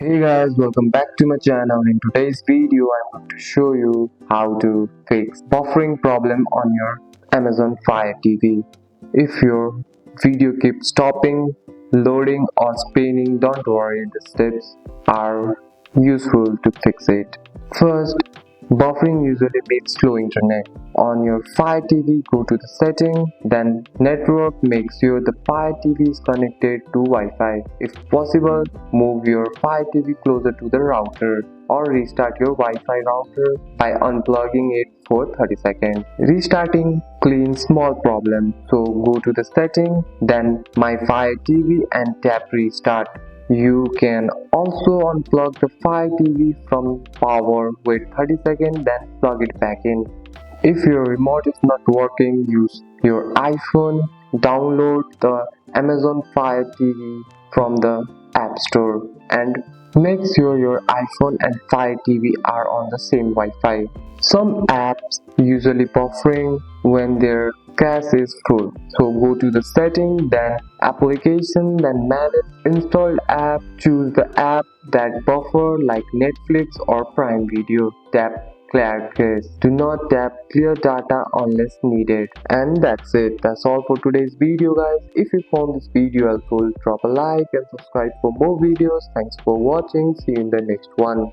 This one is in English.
Hey guys, welcome back to my channel. In today's video, I'm going to show you how to fix buffering problem on your Amazon Fire TV. If your video keeps stopping, loading or spinning, don't worry, the steps are useful to fix it. First, buffering usually means slow internet. On your Fire TV, go to the setting, then network. Make sure the Fire TV is connected to Wi-Fi. If possible, move your Fire TV closer to the router or restart your Wi-Fi router by unplugging it for 30 seconds. Restarting cleans small problem. So go to the setting, then My Fire TV and tap restart. You can also unplug the Fire TV from power, wait 30 seconds, then plug it back in. If your remote is not working, use your iPhone, download the Amazon Fire TV from the App Store and make sure your iPhone and Fire TV are on the same Wi-Fi. Some apps usually buffering when their cache is full. So go to the setting, then application, then manage installed app. Choose the app that buffer like Netflix or Prime Video. Tap clear cache. Do not tap clear data unless needed. And that's it. That's all for today's video guys. If you found this video helpful, drop a like and subscribe for more videos. Thanks for watching. See you in the next one.